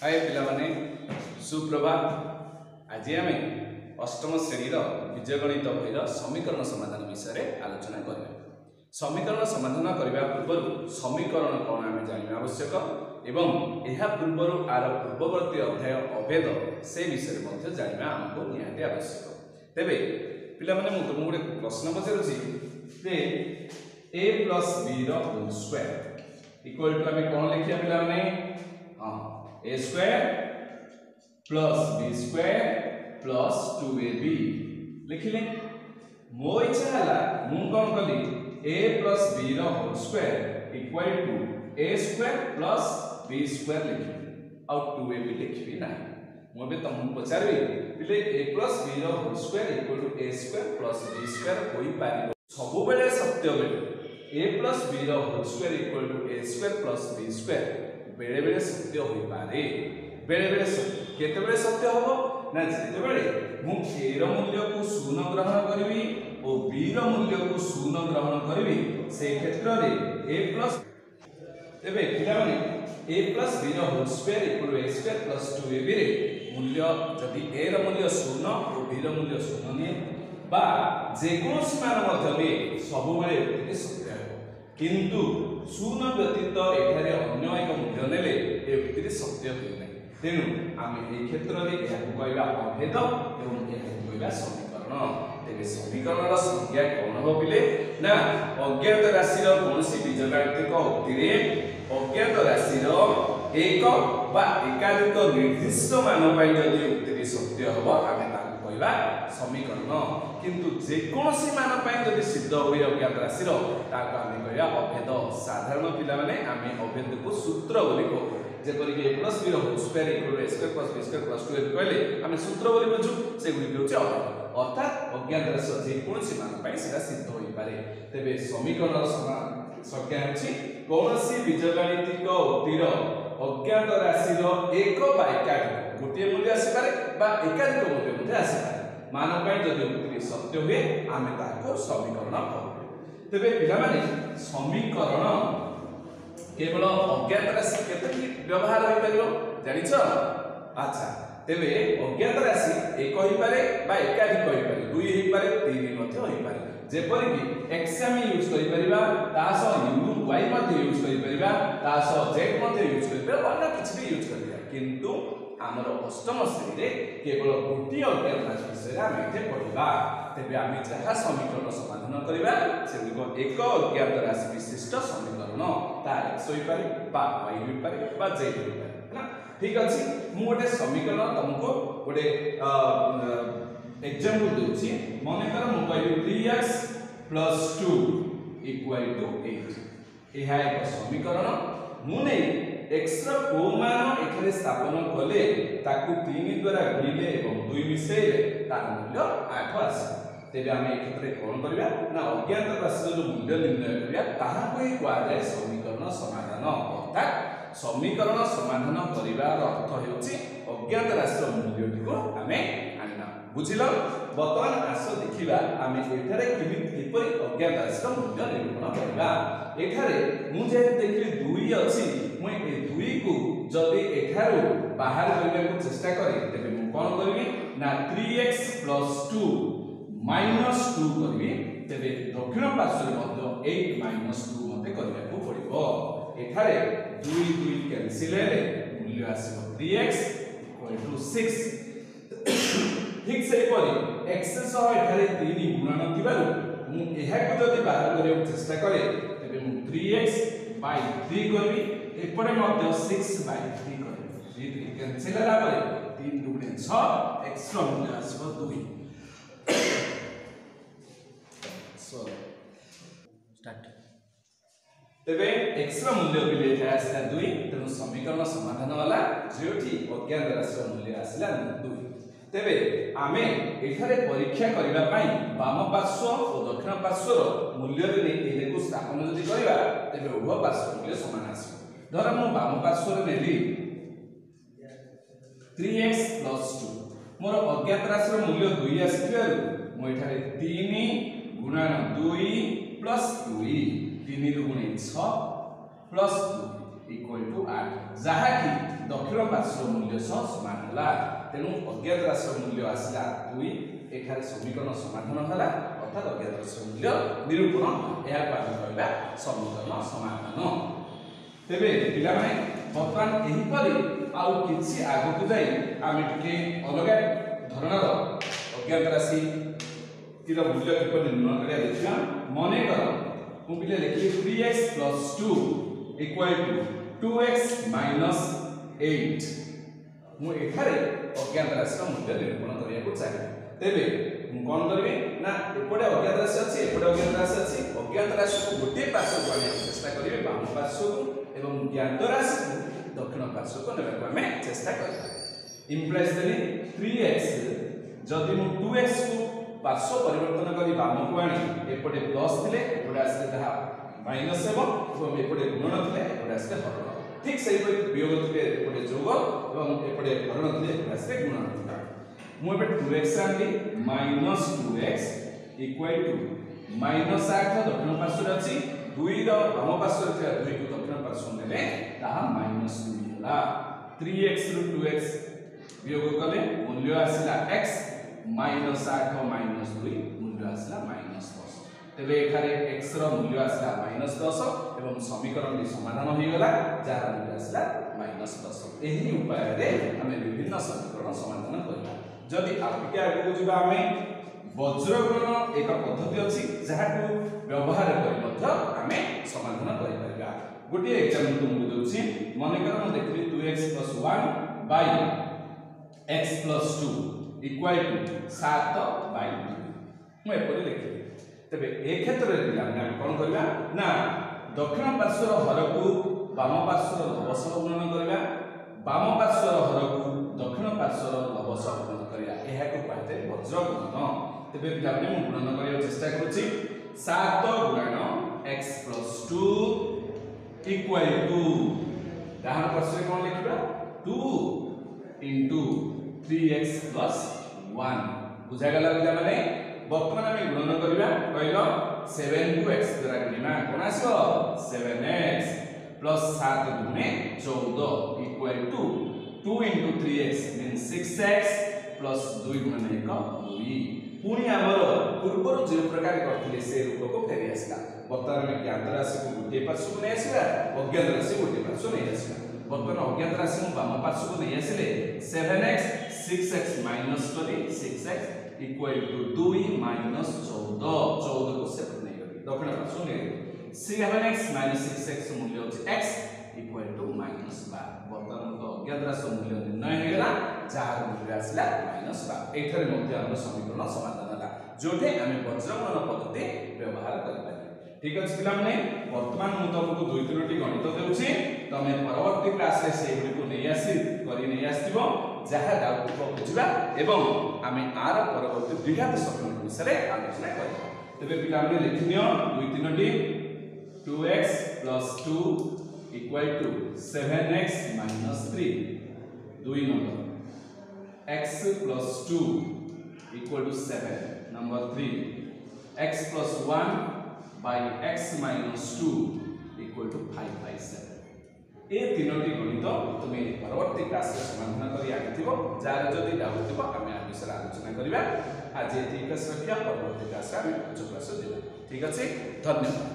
हाय पिलामाने सुप्रभात। आज आम अष्टम श्रेणी बीजगणित बहिर समीकरण समाधान विषय आलोचना करिया। समीकरण समाधान करने पूर्व समीकरण कौन आम जाना आवश्यक एवं यह पूर्व आर पूर्ववर्ती अध्याय अभेद से विषय जाना आमको निहाती आवश्यक। तेबे पिलामाने मु तुमको गोटे प्रश्न पचारुछि a plus b whole square equal to आम कौन लिखिया पिलामाने? हाँ, a square plus b square plus 2ab लिखिले। मो इच्छा है मु कौन कली a plus b whole square equal to a square plus b square लिखिबी आ 2ab लिखिबी ना। मु तुमको पचारि पिले a plus b whole square equal to a square plus b square होई पारिबो सब बेले सत्य बेले ए plus b whole square equal to a square plus b square बेले बेले सत्य होई पारे। बेले बेले केते बेले सत्य होबो ना जेते बेले मु ए रो मूल्य को शून्य ग्रहण करबी और बी रो मूल्य को शून्य ग्रहण करबी से क्षेत्र रे a प्लस एबे पिला माने a प्लस b रो whole square equal to a square plus 2ab रे मूल्य जदि a रो मूल्य शून्य और b रो मूल्य शून्य ने बा जे कोनोसी मान मध्य में सब बेले एतिके सत्य हो किंतु शून्य व्यतीत एठारे अन्य एक मूल्य नेले ए व्यक्ति सत्य होय नै। तेनु आमे ए क्षेत्र रे एहा कहबा अभेद एवं एहा कहबा समीकरण। तेबे समीकरण रा संज्ञा कोन हो बिले ना अज्ञात राशि रो कोनोसी बीजगणितिक उक्ति रे अज्ञात राशि रो एक बा एकाधिक निर्दिष्ट मान पई जदि उक्ति सत्य होबो आमे ताकू कहबा समीकरण। किंतु जे कोनोसी मान पई जदि सिद्ध होय अज्ञात राशि रो ताकू आमे कहबा अभेद। साधारण पिला माने आमे अभेद को सूत्र बोली को जेपरि के a plus b whole square equal to a square plus b square plus 2ab कहले आमे सूत्र बोली बुझु से गुडी होचे अभेद अर्थात अज्ञात राशि जे कोनोसी मान पई सेटा सिद्ध होई पारे। तेबे समीकरण रो संज्ञा होची कोनोसी बीजगणितिक उक्तिर अज्ञात राशि रो एक बा एकाधिक गोटे मूल्य आसी पारे बा एकाधिक मूल्य मध्ये आसी पारे मान पई जदि उक्ति सत्य हुए आमे ताको समीकरण कहू। तेबे पिला माने समीकरण केवल अज्ञात राशि केतकी व्यवहार होई परियो जानिछ? अच्छा, तेबे अज्ञात राशि एक होई पारे बा एकाधिक होई पारे दुई होई पारे तीन मध्ये होई पारे जेपरि कि x हम यूज करि परिबा तास u y मध्ये यूज करि परिबा तास z मध्ये यूज करि परिबा अन्य किछ भी यूज करि परिबा किंतु हमर अष्टम श्रेणी रे केवल गोटी अज्ञात राशि विषय हम एते पढिबा। तेबे आमे जहा समीकरण समाधान करिबा से गुको एक अज्ञात राशि विशिष्ट समीकरण ता x होई पारे बा y होई पारे बा z होई पारे है ना। ठीक अछि, मु गोटे समीकरण तुमको गोटे एग्जांपल दोछि। माने कर मु कहबी 3x + 2 = 8 एहा एक समीकरण मु नै x रो को मान एथरे स्थापन कले ताकू 3 द्वारा गुणिले एवं 2 मिसेले तार मूल्य 8 आसे। तेबे आमे ए क्षेत्र कोन करबा ना अज्ञात राशि जो मूल्य निर्णय करबा ताहा कोइ कुआ जाय समीकरण समाधान। अर्थात समीकरण समाधान करिवार अर्थ हेउची अज्ञात राशि रो मूल्य को आमे आनिना। बुझिलो? वर्तमान आस देखिबा आमे एठारे किपरि अज्ञात राशि रो मूल्य निरूपण करबा। एठारे मु जे देखि 2 अछि मु ए 2 को जदि एठारो बाहर करबा को चेष्टा करी तेबे मु कोन करबी ना 3x + 2 - 2 करबी। तेबे दक्षिण पार्श्व मध्ये 8 - 2 मध्ये करबा को पड़िबो। एठारे 2 2 कैंसिल हेले मूल्य आसीबो 3x = 6। ठीक से परी x सह एठारे 3 गुणन थिबारु मु एहा को जदि बाहर करियो चेष्टा करे तेबे मु 3x / 3 करबी एपटे मध्ये 6 / 3 करबी 3 कैंसिल होला परे 3 2 6 x रो मूल्य आसीबो 2। So start. तेबे x रो मूल्य बिले एटा आसला 2 तेनु समीकरण समाधान वाला जेठी अज्ञात राशि रो मूल्य आसला 2। तेबे आमे एठारे परीक्षा करिबा पई वाम पार्श्व और दक्षिण पार्श्व रो मूल्य रे एने को स्थापन जदि करिबा तेबे उभय पार्श्व मूल्य समान आसीबो। धर मु वाम पार्श्व रे नेली 3x + 2 मोर अज्ञात राशि रो मूल्य 2 आसीथिबारु मु एठारे 3 * 2 + 2 3 * 6 + 2 = 8 जहा कि दक्षिण पार्श्व मूल्य सह समान होला तेणु अज्ञात राशि मूल्य आसला 2 एठारे समीकरण समाधान होला अर्थात अज्ञात राशि मूल्य निरूपण या आम कहबा समीकरण समाधान। तेबे पिला माने वर्तमान एही परि आउ किछि आगु जाई आमे टिके अलगा धरणर अज्ञात राशि तिर मूल्य किपर निर्णय करिया देखिया। मने कर मु पिले लिखि 3x + 2 = 2x - 8 मु एठारे अज्ञात राशि मूल्य निरूपण करिया को चाहे तेबे मु कोन करबे ना एपडे अज्ञात राशि अछि एपडे अज्ञात राशि अछि अज्ञात राशि को गोटे पार्श्व को आने चेष्टा करिवे बाम पार्श्व को एवं ज्ञात राशि को दक्षिण पार्श्व को नेबा को हमें चेष्टा करबा इंप्लाइज देनी 3x जदि मु 2x को पार्श्व परिवर्तन करी बाम को आनी एपडे प्लस थिले एपडे आसे जहा माइनस हेबो एवं एपडे गुणन थिले एपडे आसे हरण ठीक सही वियोग थिले एपडे जोग एवं एपडे हरण थिले एपडे आसे गुणन थिला मु एबे 2x आनी -2x = -8 दक्षिण पार्श्व अछि 2 रो बाम पार्श्व थिला 2 को दक्षिण पार्श्व नेले ताहा -2 होला 3x ରୁ 2x वियोग कले मूल्य आसिला x -8 - 2 मूल्य आसिला -10 तेबे एखारे x रो मूल्य आसिला -10 एवं समीकरण समाधान होई गला जार मूल्य आसिला -10 एही उपाय रे हमें विभिन्न समीकरण समाधान करबा। जदि आपिके आगु जिबा हमें वज्र गुणन एक पद्धति अछि जहाकू व्यवहार करि मध्य हमें समाधान करि परिबा। गोटे एग्जांपल तुमको दोछि माने कर हम देखली 2x + 1 / x + 2 = 7/2 मु एपरि लिखि तबे ए क्षेत्र रे हम कोन करबा ना दक्षिण पार्श्व हर को बाम पार्श्व लव सह गुणन करबा बाम पार्श्व हर को दक्षिण पार्श्व लव सह गुणन करबा एहा को कहते वज्र गुणन। तबे पिलाने मु गुणन करिया चेष्टा करूछि 7 × x + 2 = डाहाण पार्श्व कोन लिखबा 2 × 3x + 1 बुझा गला पिला माने वर्तमान हम गुणन करबा कहलो 7 को x द्वारा गुणिमा कोन आसो 7x + 7 × 14 = 2 × 3x means 6x + 2 × 1 2 पुणी हमर पूर्व जो प्रकार करथिले से रूप को फेरि आसला वर्तमान में ज्ञात राशि को गोटे पार्श्व को नै आसीबा अज्ञात राशि गोटे पार्श्व नै आसीबा वर्तमान अज्ञात राशि को बाम पार्श्व को नै आसीले 7x 6x माइनस करी 6x = 2 - 14 को सेट नै करी दक्षिण पार्श्व नै 7x - 6x मूल्य अछि x = -12 वर्तमान तो अज्ञात राशि मूल्य निर्णय हेला जार मूल्य आसला -12 एथरे मध्ये हम समीकरण समाधान होला जोठे हम वज्रगणन पद्धति व्यवहार करबा। ठीक अछि पिला माने वर्तमान मु तुमको 2-3टी गणित देउछि तमे परवर्ती क्लास रे से गुडी को नै आसी करी नै आस्तिबो जहा डाउट को बुझिबा एवं आमे आर परवर्ती द्विघात समीकरण विषय आलोचना करबा। तबे पिला माने लिखिनियो 2-3टी 2x + 2 = 7x - 3 2 number x + 2 = 7 number 3 x + 1 / x - 2 = 5/7 ए तीनोटी गणित तुमे परवर्ती क्लास रे समाधान करी आथिबो जार जदी डाउट थिबो हमें आ विषय आलोचना करिबा। आज एतिक रखिया परवर्ती क्लास रे हम उच्च क्लास देबा। ठीक अछि धन्यवाद।